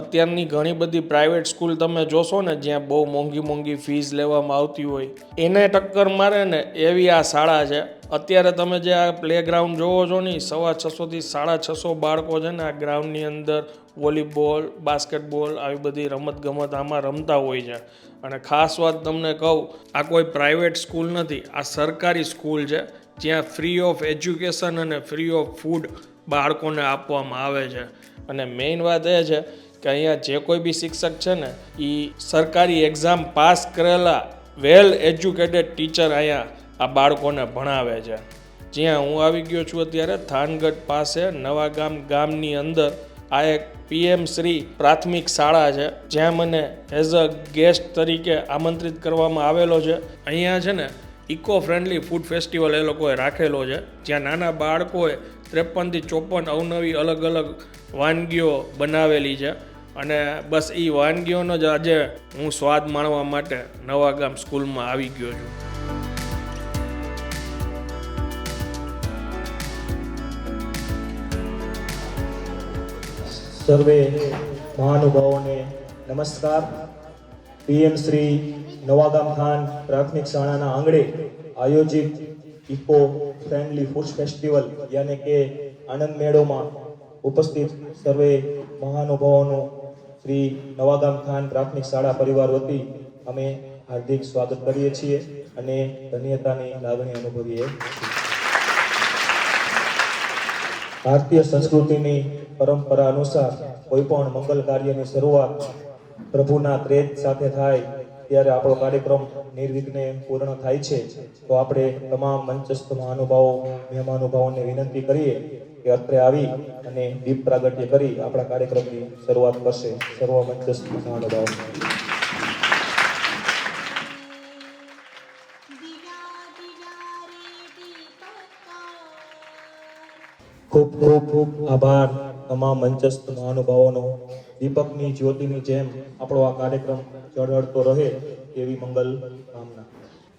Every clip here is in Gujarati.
અત્યારની ઘણી બધી પ્રાઇવેટ સ્કૂલ તમે જોશો ને જ્યાં બહુ મોંઘી મોંઘી ફીસ લેવામાં આવતી હોય એને ટક્કર મારે ને એવી આ શાળા છે. અત્યારે તમે જે આ પ્લેગ્રાઉન્ડ જોવો છો ને 650 થી 650 બાળકો છે ને આ ગ્રાઉન્ડની અંદર વોલીબોલ, બાસ્કેટબોલ આવી બધી રમતગમત આમાં રમતા હોય છે. અને ખાસ વાત તમને કહું, આ કોઈ પ્રાઇવેટ સ્કૂલ નથી, આ સરકારી સ્કૂલ છે જ્યાં ફ્રી ઓફ એજ્યુકેશન અને ફ્રી ઓફ ફૂડ બાળકોને આપવામાં આવે છે. અને મેઇન વાત એ છે કે અહીંયા જે કોઈ બી શિક્ષક છે ને એ સરકારી એક્ઝામ પાસ કરેલા વેલ એજ્યુકેટેડ ટીચર અહીંયા આ બાળકોને ભણાવે છે. જ્યાં હું આવી ગયો છું અત્યારે થાનગઢ પાસે નવાગામ ગામની અંદર આ એક PM શ્રી પ્રાથમિક શાળા છે જ્યાં મને એઝ અ ગેસ્ટ તરીકે આમંત્રિત કરવામાં આવેલો છે. અહીંયા છે ને ઇકો ફ્રેન્ડલી ફૂડ ફેસ્ટિવલ એ લોકોએ રાખેલો છે જ્યાં નાના બાળકોએ 53 થી 54 અવનવી અલગ અલગ વાનગીઓ બનાવેલી છે. અને બસ એ વાનગીઓનો જ આજે હું સ્વાદ માણવા માટે નવાગામ સ્કૂલમાં આવી ગયો છું. સર્વે મહાનુભાવોને નમસ્કાર. PM શ્રી નવાગામ ખાન પ્રાથમિક શાળાના આંગણે આયોજિત ઇકો ફ્રેન્ડલી ફૂડ ફેસ્ટિવલ યાને કે આનંદ મેળોમાં ઉપસ્થિત સર્વે મહાનુભાવોનું શ્રી નવાગામ ખાન પ્રાથમિક શાળા પરિવાર વતી અમે હાર્દિક સ્વાગત કરીએ છીએ અને ધન્યતાની લાગણી અનુભવીએ છીએ. ભારતીય સંસ્કૃતિની પરંપરા અનુસાર કોઈ પણ મંગલ કાર્યની શરૂઆત પ્રભુના ક્રેજ સાથે થાય ત્યારે આપણો કાર્યક્રમ નિર્વિઘ્ને પૂર્ણ થાય છે. તો આપણે તમામ મંચસ્થ મહાનુભાવો મહેમાનુભાવોને વિનંતી કરીએ કે અત્રે આવી અને દીપ પ્રાગટ્ય કરી આપણા કાર્યક્રમની શરૂઆત કરશે. સર્વ મંચસ્થ મહાનુભાવો ખૂબ ખૂબ ખૂબ આભાર તમામ મંચસ્થ મહાનુભાવોનો. દીપકની જ્યોતિની જેમ આપણો આ કાર્યક્રમ ઝળહળતો રહે એવી મંગલ કામના.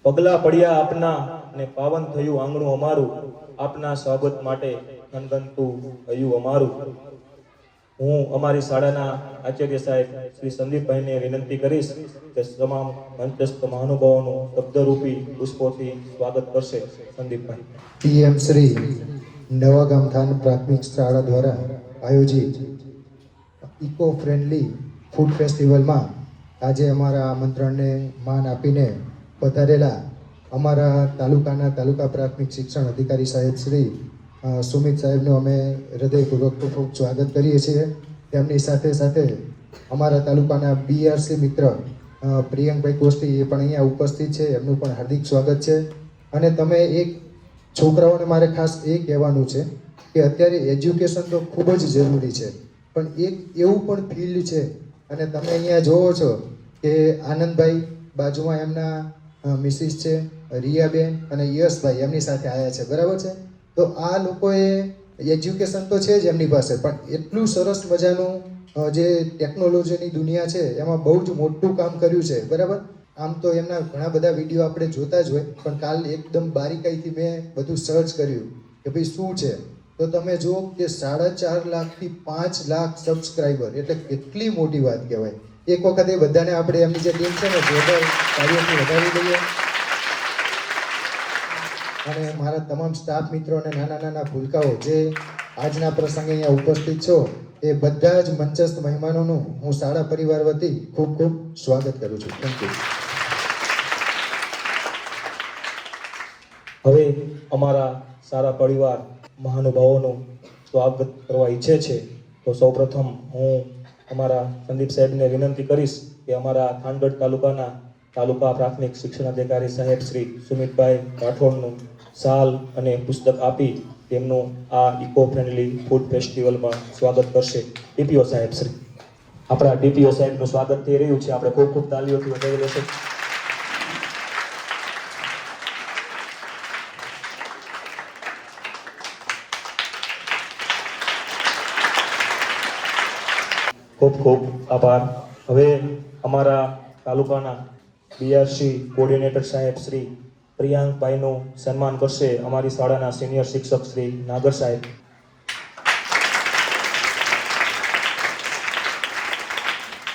પગલા પડ્યા આપના અને પાવન થયું આંગણું અમારું, આપના સ્વાગત માટે ખનગનતું હયું અમારું. હું અમારી શાળાના આચાર્ય સાહેબ શ્રી સંદીપભાઈને વિનંતી કરીશ કે તમામ મંચસ્થ મહાનુભાવોનું શબ્દરૂપી પુષ્પોથી સ્વાગત કરશે. સંદીપભાઈ. PM શ્રી નવાગામ ખાન પ્રાથમિક શાળા દ્વારા આયોજિત ઇકો ફ્રેન્ડલી ફૂડ ફેસ્ટિવલમાં આજે અમારા આમંત્રણને માન આપીને પધારેલા અમારા તાલુકા પ્રાથમિક શિક્ષણ અધિકારી સાહેબ શ્રી સુમિત સાહેબનું અમે હૃદયપૂર્વક ખૂબ સ્વાગત કરીએ છીએ. તેમની સાથે સાથે અમારા તાલુકાના BRC મિત્ર પ્રિયંકભાઈ કોષ્ટી એ પણ અહીંયા ઉપસ્થિત છે, એમનું પણ હાર્દિક સ્વાગત છે. અને તમે એક છોકરાઓને મારે ખાસ એ કહેવાનું છે કે અત્યારે એજ્યુકેશન તો ખૂબ જ જરૂરી છે, પણ એક એવું પણ ફિલ્ડ છે અને તમે અહીંયા જોવો છો કે આનંદભાઈ બાજુમાં એમના મિસિસ છે રિયાબેન અને યશભાઈ એમની સાથે આવ્યા છે, બરાબર છે. તો આ લોકોએ એજ્યુકેશન તો છે જ એમની પાસે, પણ એટલું સરસ મજાનું જે ટેકનોલોજીની દુનિયા છે એમાં બહુ જ મોટું કામ કર્યું છે, બરાબર. આમ તો એમના ઘણા બધા વિડીયો આપણે જોતા જ હોય, પણ કાલ એકદમ બારીકાઈથી મેં બધું સર્ચ કર્યું કે ભાઈ શું છે. તો તમે જુઓ કે 4.5 લાખથી 5 લાખ સબસ્ક્રાઈબર, એટલે કેટલી મોટી વાત કહેવાય. એક વખત એ બધાને આપણે એમની જે ટીમ છે ને જોરદાર કાર્યથી વધારી દઈએ. અને મારા તમામ સ્ટાફ મિત્રો અને નાના નાના ભૂલકાઓ જે આજના પ્રસંગે અહીંયા ઉપસ્થિત છો એ બધા જ મંચસ્થ મહેમાનોનું હું શાળા પરિવાર વતી ખૂબ ખૂબ સ્વાગત કરું છું. Thank you. હવે અમારા સારા પરિવાર મહાનુભાવોનું સ્વાગત કરવા ઈચ્છે છે. તો સૌપ્રથમ હું અમારા સંદીપ સાહેબને વિનંતી કરીશ કે અમારા થાનગઢ તાલુકાના તાલુકા પ્રાથમિક શિક્ષણ અધિકારી સાહેબ શ્રી સુમિતભાઈ રાઠોડનું શાલ અને પુસ્તક આપી તેમનું આ ઇકો ફ્રેન્ડલી ફૂડ ફેસ્ટિવલમાં સ્વાગત કરશે. DPO સાહેબ શ્રી. આપણા DPO સાહેબનું સ્વાગત થઈ રહ્યું છે, આપણે ખૂબ ખૂબ તાલીઓથી વધાવી લેશું. ખૂબ ખૂબ આભાર. હવે અમારા તાલુકાના BRC કોઓર્ડિનેટર સાહેબ શ્રી પ્રિયાંકભાઈનું સન્માન કરશે અમારી શાળાના સિનિયર શિક્ષક શ્રી નાગર સાહેબ.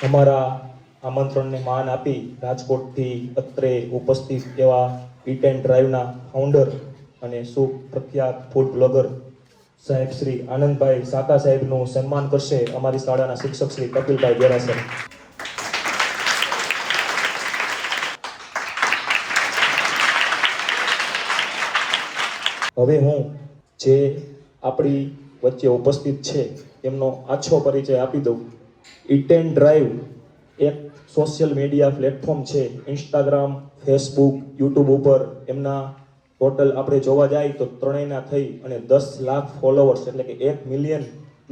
અમારા આમંત્રણને માન આપી રાજકોટથી અત્રે ઉપસ્થિત એવા ઈટ એન્ડ ડ્રાઈવના ફાઉન્ડર અને સુપ્રખ્યાત ફૂડ બ્લોગર સાહેબ શ્રી આનંદભાઈ સાતા સાહેબનું સન્માન કરશે અમારી શાળાના શિક્ષક શ્રી કપિલભાઈ દેરાસર. હવે હું જે આપણી વચ્ચે ઉપસ્થિત છે એમનો આછો પરિચય આપી દઉં. ઈટ એન્ડ ડ્રાઈવ એક સોશિયલ મીડિયા પ્લેટફોર્મ છે. ઇન્સ્ટાગ્રામ, ફેસબુક, યુટ્યુબ ઉપર એમના ટોટલ આપણે જોવા જાય તો ત્રણેયના થઈ અને 10 લાખ ફોલોવર્સ એટલે કે 1 મિલિયન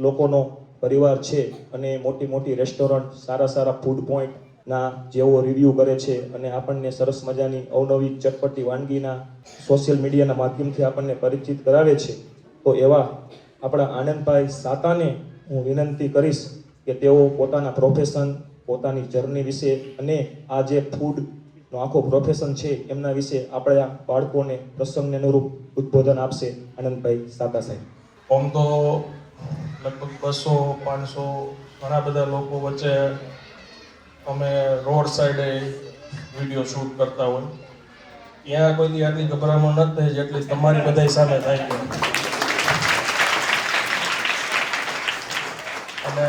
લોકોનો પરિવાર છે. અને મોટી મોટી રેસ્ટોરન્ટ, સારા સારા ફૂડ પોઈન્ટના જેઓ રિવ્યૂ કરે છે અને આપણને સરસ મજાની અવનવી ચટપટી વાનગીના સોશિયલ મીડિયાના માધ્યમથી આપણને પરિચિત કરાવે છે. તો એવા આપણા આનંદભાઈ સાતાને હું વિનંતી કરીશ કે તેઓ પોતાના પ્રોફેશન, પોતાની જર્ની વિશે અને આ જે ફૂડનો આખો પ્રોફેશન છે એમના વિશે આપણા બાળકોને પ્રસંગને અનુરૂપ ઉદ્બોધન આપશે. આનંદભાઈ સાતા સાહેબ. આમ તો લગભગ 200-500 ઘણા બધા લોકો વચ્ચે અમે રોડ સાઈડે વિડીયો શૂટ કરતા હોય. ત્યાં કોઈ આટલી ગભરામણ નથી થઈ જેટલી તમારી બધા સામે થાય છે. અને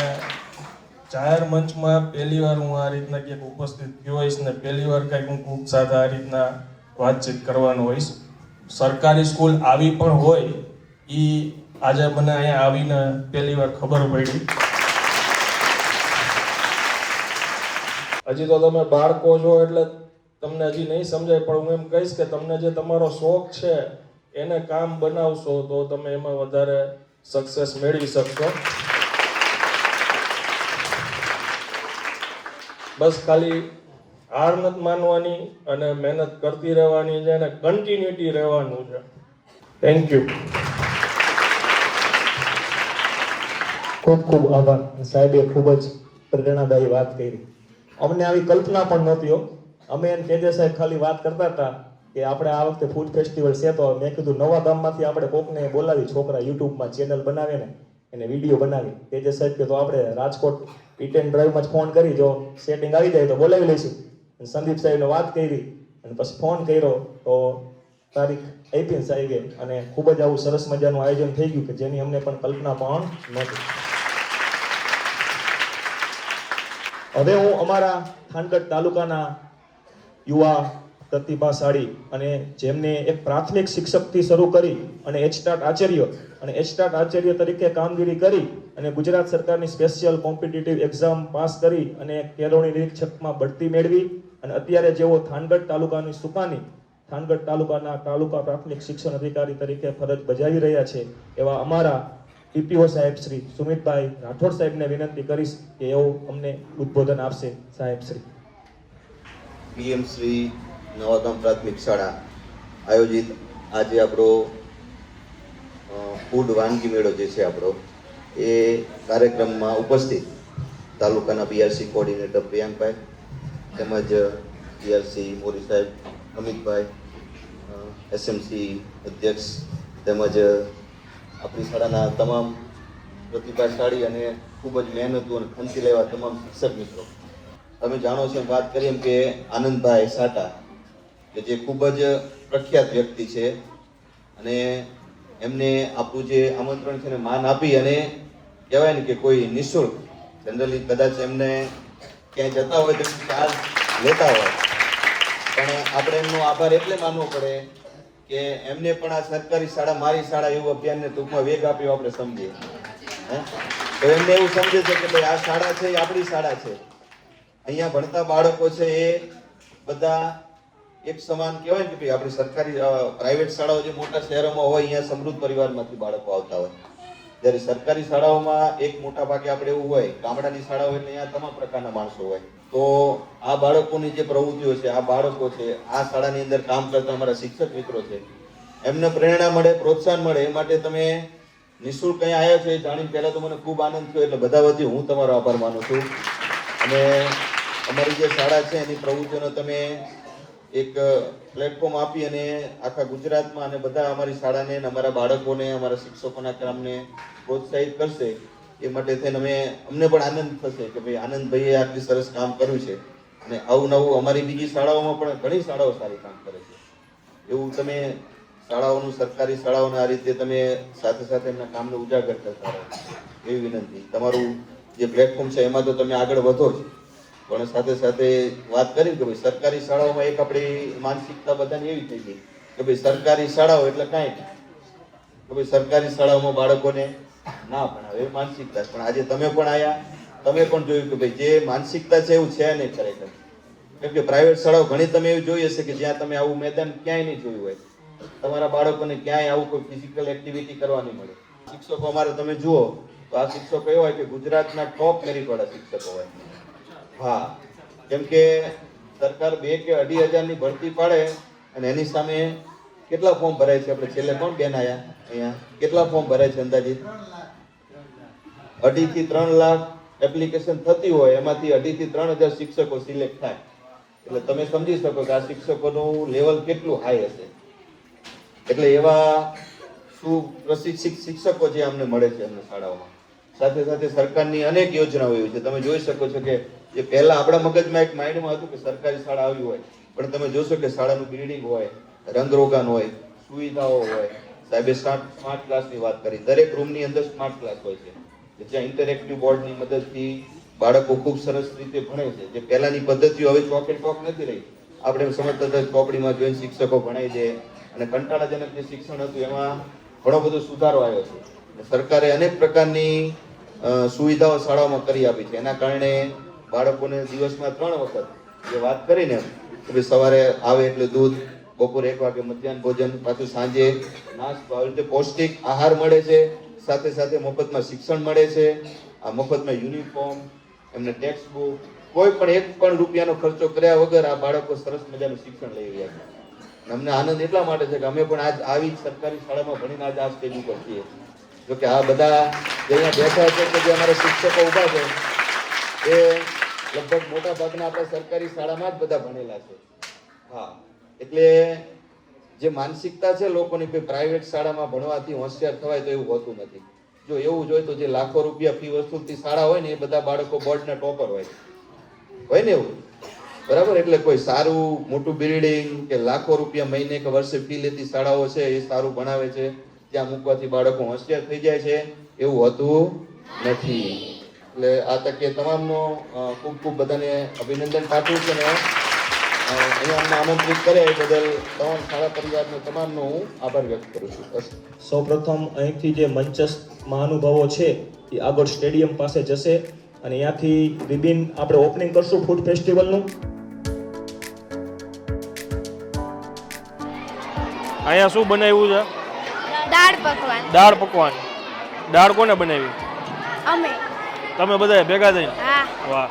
જાહેર મંચમાં પહેલી વાર હું આ રીતના ક્યાંક ઉપસ્થિત થયો હોઈશ ને પહેલી વાર કંઈક હું ગ્રુપ સાથે આ રીતના વાતચીત કરવાનો હોઈશ. સરકારી સ્કૂલ આવી પણ હોય એ આજે મને અહીંયા આવીને પહેલી વાર ખબર પડી. હજી તો તમે બાળકો છો એટલે તમને હજી નહીં સમજાય, પણ હું એમ કહીશ કે તમને જે તમારો શોખ છે એને કામ બનાવશો તો તમે એમાં વધારે સક્સેસ મેળવી શકશો. બસ ખાલી હાર નથી માનવાની અને મહેનત કરતી રહેવાની છે અને કન્ટિન્યુટી રહેવાનું છે. Thank you. ખૂબ ખૂબ આભાર. સાહેબે ખૂબ જ પ્રેરણાદાયી વાત કરી. અમને આવી કલ્પના પણ નહોતી હો. અમે એને તેજસ સાહેબ ખાલી વાત કરતા હતા કે આપણે આ વખતે ફૂડ ફેસ્ટિવલ છે તો મેં કીધું નવા ગામમાંથી આપણે કોકને બોલાવી, છોકરા યુટ્યુબમાં ચેનલ બનાવે ને એને વિડીયો બનાવી. તેજસ સાહેબ કે તો આપણે રાજકોટ ઈટ એન્ડ ડ્રાઈવમાં જ ફોન કરી, જો સેટિંગ આવી જાય તો બોલાવી લઈશું. અને સંદીપ સાહેબને વાત કરી અને પછી ફોન કર્યો તો તારીખ આપી સાહેબે અને ખૂબ જ આવું સરસ મજાનું આયોજન થઈ ગયું કે જેની અમને પણ કલ્પના પણ નહોતી. હવે હું અમારા થાનગઢ તાલુકાના યુવા પ્રતિભાશાળી અને જેમને એક પ્રાથમિક શિક્ષકથી શરૂ કરી અને એચટાટ આચાર્ય તરીકે કામગીરી કરી અને ગુજરાત સરકારની સ્પેશિયલ કોમ્પિટિટિવ એક્ઝામ પાસ કરી અને કેળવણી નિરીક્ષકમાં બઢતી મેળવી અને અત્યારે જેઓ થાનગઢ તાલુકાની સુકાની થાનગઢ તાલુકાના તાલુકા પ્રાથમિક શિક્ષણ અધિકારી તરીકે ફરજ બજાવી રહ્યા છે એવા અમારા ટીપીઓ સાહેબ શ્રી સુમિતભાઈ રાઠોડ સાહેબને વિનંતી કરીશ કે એઓ અમને ઉદ્બોધન આપશે. સાહેબ શ્રી. પીએમ શ્રી નવાગામ પ્રાથમિક શાળા આયોજિત આજે આપણો ફૂડ વાનગી મેળો જે છે આપણો એ કાર્યક્રમમાં ઉપસ્થિત તાલુકાના બીઆરસી કોઓર્ડિનેટર પ્રિયાંકભાઈ તેમજ બીઆરસી મોરી સાહેબ, અમિતભાઈ, એસએમસી અધ્યક્ષ તેમજ આપણી શાળાના તમામ પ્રતિભાશાળી અને ખૂબ જ મહેનતુ અને ખંતી લેવા તમામ શિક્ષક મિત્રો. તમે જાણો છો વાત કરીએ એમ કે આનંદભાઈ સાટા કે જે ખૂબ જ પ્રખ્યાત વ્યક્તિ છે અને એમને આપણું જે આમંત્રણ છે એને માન આપી અને કહેવાય ને કે કોઈ નિઃશુલ્ક જનરલી કદાચ એમને ક્યાંય જતા હોય તો ચાર્જ લેતા હોય, પણ આપણે એમનો આભાર એટલે માનવો પડે કે એમને પણ આ સરકારી શાળા મારી શાળા એવું અભિયાનને ટૂંકમાં વેગ આપ્યો આપણે સમજીએ. તો એમને એવું સમજે છે કે ભાઈ આ શાળા છે એ આપણી શાળા છે. અહીંયા ભણતા બાળકો છે એ બધા એક સમાન કહેવાય ને કે ભાઈ આપણી સરકારી પ્રાઇવેટ શાળાઓ જે મોટા શહેરોમાં હોય અહીંયા સમૃદ્ધ પરિવારમાંથી બાળકો આવતા હોય, જ્યારે સરકારી શાળાઓમાં એક મોટા ભાગે આપણે એવું હોય ગામડાની શાળાઓ એટલે અહીંયા તમામ પ્રકારના માણસો હોય. તો આ બાળકોની જે પ્રવૃત્તિઓ છે, આ બાળકો છે, આ શાળાની અંદર કામ કરતા અમારા શિક્ષક મિત્રો છે, એમને પ્રેરણા મળે, પ્રોત્સાહન મળે એ માટે તમે નિઃશુલ્ક અહીંયા આવ્યા છો એ જાણીને પહેલા તો મને ખૂબ આનંદ થયો. એટલે બધા વતી હું તમારો આભાર માનું છું. અને અમારી જે શાળા છે એની પ્રવૃત્તિઓનો તમે એક પ્લેટફોર્મ આપી અને આખા ગુજરાતમાં અને બધા અમારી શાળાને અને અમારા બાળકોને, અમારા શિક્ષકોના કામને પ્રોત્સાહિત કરશે એ માટે થઈને અમને પણ આનંદ થશે કે ભાઈ આનંદભાઈએ આટલી સરસ કામ કર્યું છે અને આવું નવું અમારી બીજી શાળાઓમાં પણ ઘણી શાળાઓ સારી કામ કરે છે. એવું તમે શાળાઓનું, સરકારી શાળાઓને આ રીતે તમે સાથે સાથે એમના કામને ઉજાગર કરતા રહો એવી વિનંતી. તમારું જે પ્લેટફોર્મ છે એમાં તો તમે આગળ વધો જ, પણ સાથે સાથે વાત કરી કે ભાઈ સરકારી શાળાઓમાં એક આપણી માનસિકતા બધાની એવી થઈ ગઈ કે ભાઈ સરકારી શાળાઓ એટલે કાંઈ નહીં, કે ભાઈ સરકારી શાળાઓમાં બાળકોને ના ભણાવે એ માનસિકતા. પણ આજે તમે પણ આયા, તમે પણ જોયું કે ભાઈ જે માનસિકતા છે એવું છે નહીં ખરેખર. કેમ કે પ્રાઇવેટ શાળાઓ ઘણી તમે એવી જોઈ હશે કે જ્યાં તમે આવું મેદાન ક્યાંય નહીં જોયું હોય, તમારા બાળકોને ક્યાંય આવું કોઈ ફિઝિકલ એક્ટિવિટી કરવા નહીં મળે. શિક્ષકો અમારે તમે જુઓ તો આ શિક્ષકો એવા હોય કે ગુજરાતના ટોપ મેરિટ વાળા શિક્ષકો હોય. હા, કેમ કે સરકાર 2 કે 2.5 ની ભરતી પાડે અને એની સામે કેટલા ફોર્મ ભરાય છે? આપણે છેલ્લે કોણ બેન આયા અહીંયા, કેટલા ફોર્મ ભરાય છે અંદાજિત? 2.5 થી 3 લાખ એપ્લિકેશન થતી હોય, એમાંથી 2.5 થી 3,000 શિક્ષકો સિલેક્ટ થાય. એટલે તમે સમજી શકો કે આ શિક્ષકોનું લેવલ કેટલું હાઈ હશે. એટલે એવા સુપ્રશિક્ષિત શિક્ષકો જે અમને મળે છે અમને શાળાઓમાં. સાથે સાથે સરકારની અનેક યોજનાઓ એવી છે, તમે જોઈ શકો છો કે જે પહેલા આપણા મગજમાં એક માઇન્ડમાં હતું કે સરકારી શાળા આવી હોય, પણ તમે જોશો કે શાળાનું બિલ્ડિંગ હોય, રંગરોગાન હોય, સુવિધાઓ હોય. સાહેબે સ્માર્ટ ક્લાસની વાત કરી, દરેક રૂમની અંદર સ્માર્ટ ક્લાસ હોય છે જ્યાં ઇન્ટરેક્ટિવ બોર્ડની મદદથી બાળકો ખૂબ સરસ રીતે ભણે છે. જે પહેલાની પદ્ધતિઓ હવે ચોકે ચોક નથી રહી. આપણે સમજતા હતા ચોપડીમાં જોઈને શિક્ષકો ભણાવી દે અને કંટાળાજનક જે શિક્ષણ હતું એમાં ઘણો બધો સુધારો આવ્યો છે. સરકારે અનેક પ્રકારની સુવિધાઓ શાળાઓમાં કરી આપી છે. એના કારણે બાળકોને દિવસમાં 3 વખત જે વાત કરીને કે સવારે આવે એટલે દૂધ, બપોરે 1 વાગે મધ્યાહન ભોજન, પાછું સાંજે નાસ્તો, આવી રીતે પૌષ્ટિક આહાર મળે છે. સાથે સાથે મફતમાં શિક્ષણ મળે છે. આ મફતમાં યુનિફોર્મ, એમને ટેક્સ્ટ બુક, કોઈ પણ 1 પણ રૂપિયાનો ખર્ચો કર્યા વગર આ બાળકો સરસ મજાનું શિક્ષણ લઈ રહ્યા છે. અમને આનંદ એટલા માટે છે કે અમે પણ આજ આવી સરકારી શાળામાં ભણીને આજ આ સ્ટેજ ઉપર છીએ. જો કે આ બધા જે અહીંયા બેઠા છે કે જે અમારા શિક્ષકો ઉભા છે એ લગભગ મોટા ભાગના આપણા સરકારી શાળામાં જ બધા ભણેલા છે. હા, એટલે જે માનસિકતા છે લોકોની કે પ્રાઇવેટ શાળામાં ભણવાથી હોશિયાર થવાય તો એવું હોતું નથી. જો એવું જ હોય તો જે લાખો રૂપિયા ફી વસૂલતી શાળા હોય ને એ બધા બાળકો બોર્ડના ટોપર હોય ને એવું, બરાબર. એટલે કોઈ સારું મોટું બિલ્ડિંગ કે લાખો રૂપિયા મહિને કે વર્ષે ફી લેતી શાળાઓ છે એ સારું ભણાવે છે, ત્યાં મૂકવાથી બાળકો હોશિયાર થઈ જાય છે, એવું હોતું નથી. એટલે આ તકે તમામનો ખૂબ ખૂબ બધાને અભિનંદન પાઠવું છું ને અહીંયા અમને આમંત્રિત કરે એ બદલ તમામ શાળા પરિવારનો તમામનો હું આભાર વ્યક્ત કરું છું. બસ. સૌપ્રથમ અહીંથી જે મંચસ્થ મહાનુભાવો છે એ આગળ સ્ટેડિયમ પાસે જશે અને ત્યાંથી રિબિન આપણે ઓપનિંગ કરશું ફૂડ ફેસ્ટિવલનું. અહીંયા શું બનાવ્યું છે? દાળ પકવાન. દાળ પકવાન. દાળ કોને બનાવી? અમે. તમે બધા ભેગા થઈને? હા. વાહ,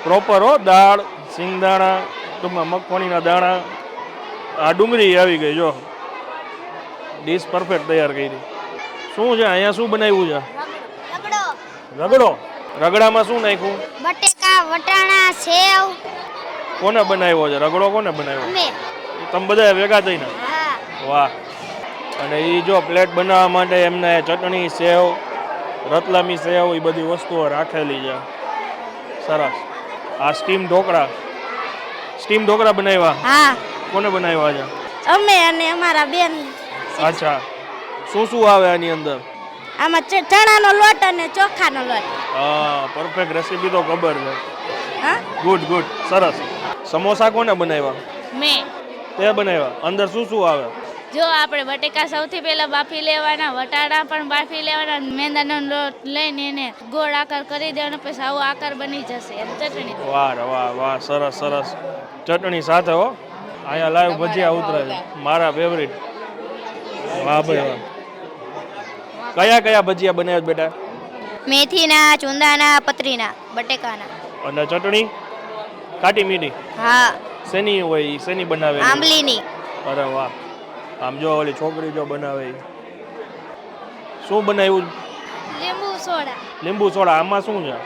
પ્રોપર હો. દાળ, સિંગદાણા, ટૂંકમાં મગફળીના દાણા, આ ડુંગળી આવી ગઈ. જો ડીશ પરફેક્ટ તૈયાર કરી. શું છે અહીંયા, શું બનાવ્યું છે? રગડો. રગડો. રગડામાં શું નાખ્યું? બટેકા, વટાણા, સેવ. કોને બનાવ્યો છે રગડો? કોને બનાવ્યો? અમે. તમે બધા ભેગા થઈને? હા. વાહ. અને એ જો પ્લેટ બનાવવા માટે એમને ચટણી, સેવ, રતલામી સેવ, એ બધી વસ્તુઓ રાખેલી છે. સરસ. આ સ્ટીમ ઢોકળા. સ્ટીમ ઢોકળા બનાવ્યા? હા. કોને બનાવ્યા છે? અમે અને અમારા બેન. અચ્છા. શું શું આવે આની અંદર? આમાં ચણાનો લોટ અને ચોખાનો લોટ. હા, પરફેક્ટ રેસીપી તો ખબર છે. હા. ગુડ ગુડ, સરસ. સમોસા કોને બનાવ્યા? મેં. તે બનાવ્યા. અંદર શું શું આવે? જો આપણે બટેકા સૌથી પહેલા બાફી લેવાના, વટાણા પણ બાફી લેવાના, મેંદાનો લોટ લઈને એને ગોળ આકાર કરી દેવાનો, પછી આવો આકાર બની જશે. અને ચટણી. વાહ વાહ વાહ, સરસ સરસ. ચટણી સાથે હો. અહીંયા લાઈવ ભજીયા ઉતરે છે, મારા ફેવરિટ. વાહ ભાઈ વાહ. કયા કયા ભજીયા બનાવ્યા બેટા? મેથીના, ચુંદાના, પતરીના, બટેકાના. અને ચટણી ખાટી મીઠી? હા. શેની હોય? શેની બનાવે? આંબલીની. અરે વાહ. આમ જો ઓલી છોકરી જો બનાવે. શું બનાવ્યું? લીંબુ સોડા. લીંબુ સોડા. આમાં શું છે?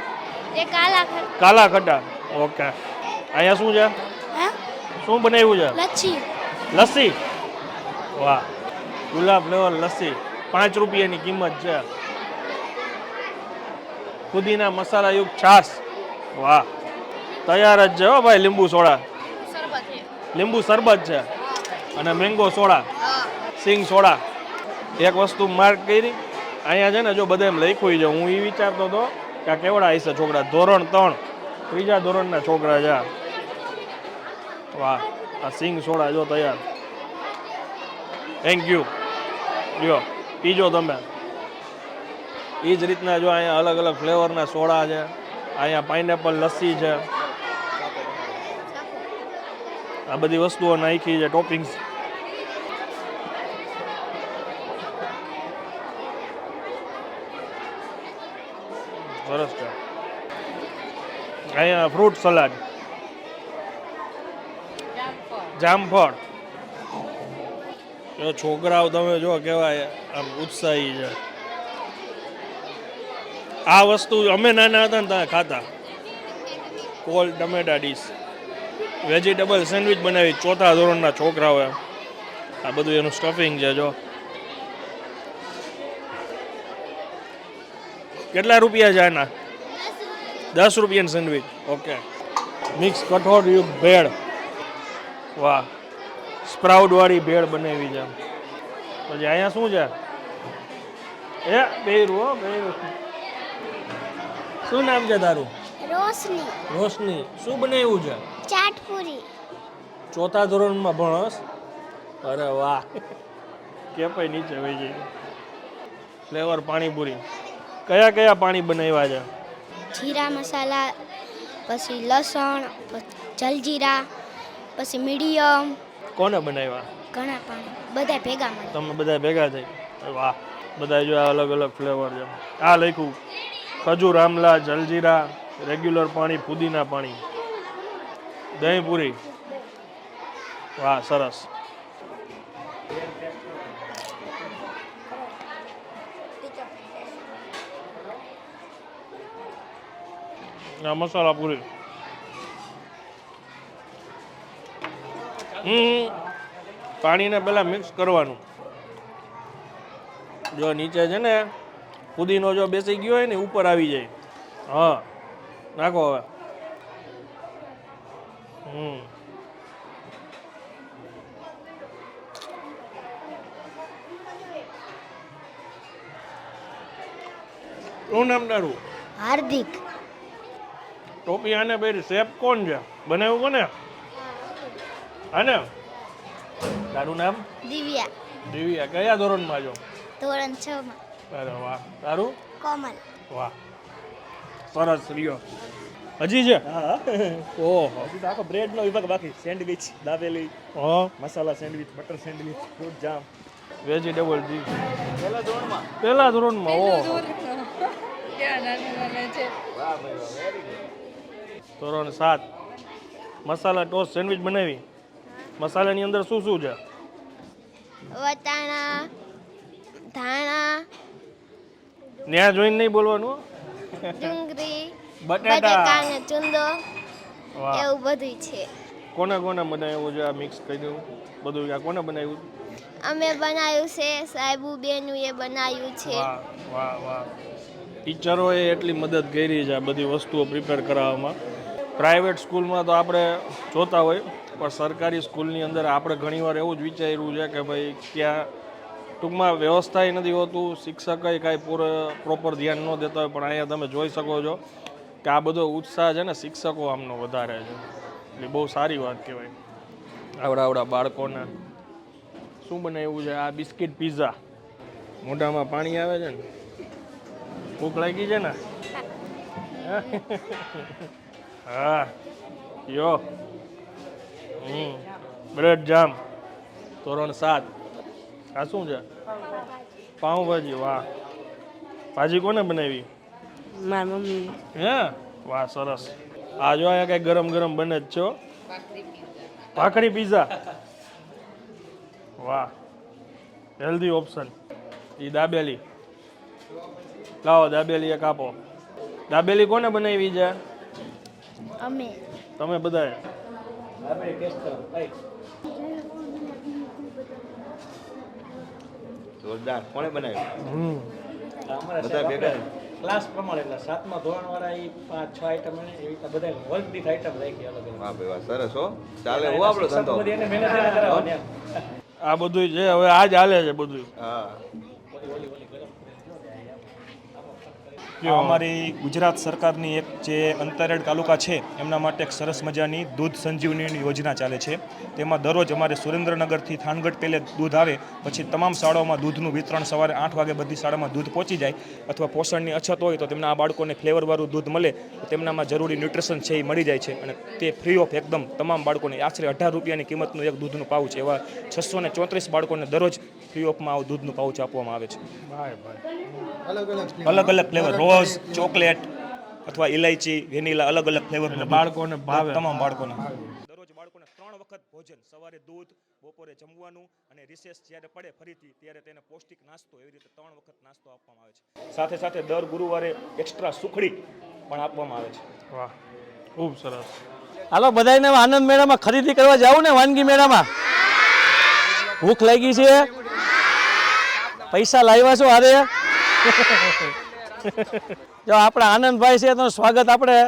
એ કાલા કાલા ખટા. ઓકે. અહીંયા શું છે? શું બનાવ્યું છે? લચ્છી. લસ્સી. વાહ. ગુલાબ ફ્લેવર લસ્સી. 5 રૂપિયાની કિંમત છે. ફુદીના મસાલાયુક્ત છાશ. વાહ, તૈયાર જ છે હો ભાઈ. લીંબુ સોડા, લીંબુ શરબત છે અને મેંગો સોડા, સિંગ સોડા. એક વસ્તુ માર્ક કરી અહીંયા છે ને, જો બધા એમ લખ્યું છે, હું એ વિચારતો હતો કે આ કેવડા હશે છોકરા. ધોરણ 3, ત્રીજા ધોરણના છોકરા છે. વાહ, આ સિંગ સોડા જો તૈયાર. Thank you. લ્યો પીજો તમે. એ જ રીતના જો અહીંયા અલગ અલગ ફ્લેવરના સોડા છે. અહીંયા પાઇનેપલ લસ્સી છે. આ બધી વસ્તુઓ નાખી છે, ટોપિંગ્સ. સરસ છે. અહીંયા ફ્રૂટ સલાડ, જામફળ. એ છોકરાઓ તમે જો કેવાય આમ ઉત્સાહી છે. આ વસ્તુ અમે નાના હતા ને ત્યાં ખાતા. કોલ ટમેટા ડીશ, વેજીટેબલ સેન્ડવિચ બનાવી 4થા ધોરણના છોકરાઓએ. આ બધું એનું સ્ટફિંગ છે જો. કેટલા રૂપિયા છે આના? 10 રૂપિયાની સેન્ડવિચ. ઓકે. મિક્સ કઠોળ યુક્ત ભેળ. વાહ, સ્પ્રાઉટ વાળી ભેળ બનાવી છે. પછી અહીંયા શું છે? એ બેરું હો બેરું. શું નામ છે તારું? રોશની. રોશની. શું બનાવ્યું છે? ચાટપુરી. 4થા ધોરણમાં ભણસ? અરે વાહ, કે પછી નીચે વહી જાય. ફ્લેવર પાણીપુરી. કયા કયા પાણી બનાવ્યા છે? જીરા મસાલા, પછી લસણ, પછી જલજીરા, પછી મીડિયમ. કોને બનાવ્યા? ઘણા પાણી બધા ભેગા મળે. તમે બધા ભેગા થઈ? વાહ, બધા જો અલગ અલગ ફ્લેવર છે. આ લખ્યું ખજૂર આમલા, જલજીરા, રેગ્યુલર પાણી, પુદીના પાણી, દહીં પૂરી. વાહ, સરસ. આ મસાલા પૂરી. પાણીને પહેલાં મિક્સ કરવાનું. જો નીચે છે ને પુદીનો જો બેસી ગયો હોય ને ઉપર આવી જાય. હા, નાખો હવે. શું નામ તારું? હાર્દિક. ટોપી આને પહેરી. શેફ કોણ છે? બનાવ્યું કોને? આને? તારું નામ? દિવ્યા. દિવ્યા. કયા ધોરણમાં છો? ધોરણ 6 માં. અરે વાહ. તારું? કોમલ. વાહ, સરસ. લ્યો હજી છે? ઓહો, આખો બ્રેડનો વિભાગ બાકી. સેન્ડવિચ, દાબેલી, હા, મસાલા સેન્ડવિચ, બટર સેન્ડવિચ, ફ્રૂટ જામ. વેજીટેબલ જી. પહેલા ધોરણમાં. ઓહો, ધોરણ 7. મસાલા ટોસ્ટ સેન્ડવિચ બનાવી. મસાલાની અંદર શું શું છે? વટાણા, ધાણા, ત્યાં જોઈને નહીં બોલવાનું. ડુંગળી, બટાટા. બટાકા ને ચુંદો, વાહ. એવું બધું છે. કોને કોને બનાવ્યું છે? આ મિક્સ કર્યું બધું આ કોને બનાવ્યું? અમે બનાવ્યું છે, સાહેબુ બેનું એ બનાવ્યું છે. વાહ વાહ વાહ. ટીચરોએ એટલી મદદ કરી છે આ બધી વસ્તુઓ પ્રિપેર કરાવવામાં. પ્રાઇવેટ સ્કૂલમાં તો આપણે જોતા હોય, પણ સરકારી સ્કૂલની અંદર આપણે ઘણીવાર એવું જ વિચાર્યું છે કે ભાઈ ત્યાં ટૂંકમાં વ્યવસ્થાએ નથી હોતું, શિક્ષકોએ કાંઈ પ્રોપર ધ્યાન ન દેતા હોય. પણ અહીંયા તમે જોઈ શકો છો કે આ બધો ઉત્સાહ છે ને શિક્ષકો આમનો વધારે છે. એટલે બહુ સારી વાત કહેવાય. આવડા બાળકોને શું બનાવ્યું છે? આ બિસ્કિટ પીઝા. મોઢામાં પાણી આવે છે ને? ભૂખ લાગી છે ને? હા, યો. બ્રેડ જામ. ધોરણ 7. આ શું છે? પાઉંભાજી. વાહ, ભાજી કોને બનાવી? મારી મમ્મી. હે, વાહ, સરસ. આ જો અહીંયા કંઈક ગરમ ગરમ બને જ છો. ભાખરી પીઝા. વાહ, હેલ્ધી ઓપ્શન. એ દાબેલી. લાવો દાબેલી એક આપો. દાબેલી કોને બનાવી છે? અમે. તમે બધાએ? જોરદાર. કોણે બનાવ્યું? બધા ભેગા. ક્લાસ પ્રમાણે એટલે 7મા ધોરણવાળા એ 5-6 આઈટમ એને એવી રીતે બધા વર્ગ દીઠ આઈટમ રાખી અલગ અલગ. વાહ ભાઈ વાહ, સરસ હો. ચાલે હો આપણો ધંધો. બધી એને મહેનત એને કરાવવાની એમ. આ બધું છે હવે આ જ હાલે છે બધું. હા. અમારી ગુજરાત સરકારની એક જે અંતરિયાળ તાલુકા છે એમના માટે એક સરસ મજાની દૂધ સંજીવની યોજના ચાલે છે. તેમાં દરરોજ અમારે સુરેન્દ્રનગરથી થાનગઢ પહેલે દૂધ આવે, પછી તમામ શાળાઓમાં દૂધનું વિતરણ સવારે 8 વાગે બધી શાળામાં દૂધ પહોંચી જાય. અથવા પોષણની અછત હોય તો તેમના આ બાળકોને ફ્લેવરવાળું દૂધ મળે તો તેમનામાં જરૂરી ન્યુટ્રિશન છે એ મળી જાય છે. અને તે ફ્રી ઓફ એકદમ તમામ બાળકોને આશરે 18 રૂપિયાની કિંમતનું એક દૂધનું પાઉચ, એવા 634 બાળકોને દરરોજ ફ્રી ઓફમાં આવું દૂધનું પાઉચ આપવામાં આવે છે. અલગ અલગ ફ્લેવર, રોઝ, ચોકલેટ અથવા ઇલાયચી, વેનીલા, અલગ અલગ ફ્લેવર બાળકોને ભાવે. તમામ બાળકોને. દરરોજ બાળકોને 3 વખત ભોજન, સવારે દૂધ, બપોરે જમવાનું અને રિસેસ જ્યારે પડે ફરીથી ત્યારે તેને પૌષ્ટિક નાસ્તો, એવી રીતે 3 વખત નાસ્તો આપવામાં આવે છે. સાથે સાથે દર ગુરુવારે એક્સ્ટ્રા સુખડી પણ આપવામાં આવે છે. વાહ, ખૂબ સરસ. હાલો બધાને આનંદ મેળામાં ખરીદી કરવા જાવ ને, વાનગી મેળામાં. ભૂખ લાગી છે, પૈસા લાવ્યા છો હારે? જો આપણા આનંદભાઈ છે તો સ્વાગત આપણે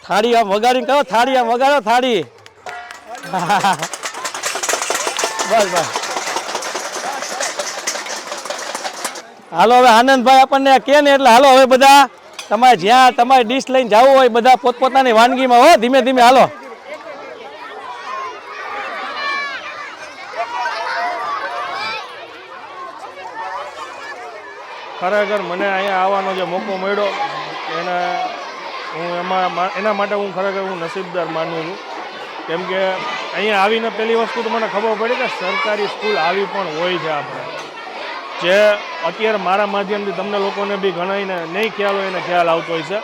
થાળી આમ વગાડીને કરો, થાળી આમ વગાડો, થાળી. બસ બસ. હાલો હવે આનંદભાઈ આપણને કે ને એટલે હાલો હવે બધા તમારે જ્યાં તમારે ડીશ લઈને જવું હોય બધા પોતપોતાની વાનગીમાં હો, ધીમે ધીમે હાલો. ખરેખર મને અહીંયા આવવાનો જે મોકો મળ્યો એને એના માટે હું ખરેખર નસીબદાર માનું છું. કેમ કે અહીંયા આવીને પહેલી વસ્તુ તો મને ખબર પડી કે સરકારી સ્કૂલ આવી પણ હોય છે આપણે, જે અત્યારે મારા માધ્યમથી તમને લોકોને બી ઘણાને નહીં ખ્યાલ હોય એને ખ્યાલ આવતો હોય છે.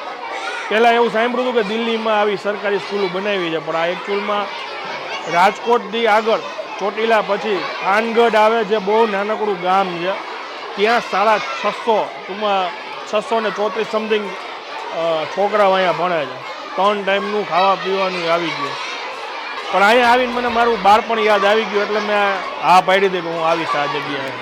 પહેલાં એવું સાંભળ્યું હતું કે દિલ્હીમાં આવી સરકારી સ્કૂલો બનાવી છે, પણ આ એકચ્યુઅલમાં રાજકોટથી આગળ ચોટીલા પછી થાનગઢ આવે, જે બહુ નાનકડું ગામ છે, ત્યાં 650 ટૂંકમાં 634 સમથિંગ છોકરાઓ અહીંયા ભણે છે. 3 ટાઈમનું ખાવા પીવાનું આવી ગયું. પણ અહીંયા આવીને મને મારું બાળપણ યાદ આવી ગયું, એટલે મેં હા પાડી દીધી કે હું આવીશ આ જગ્યાએ.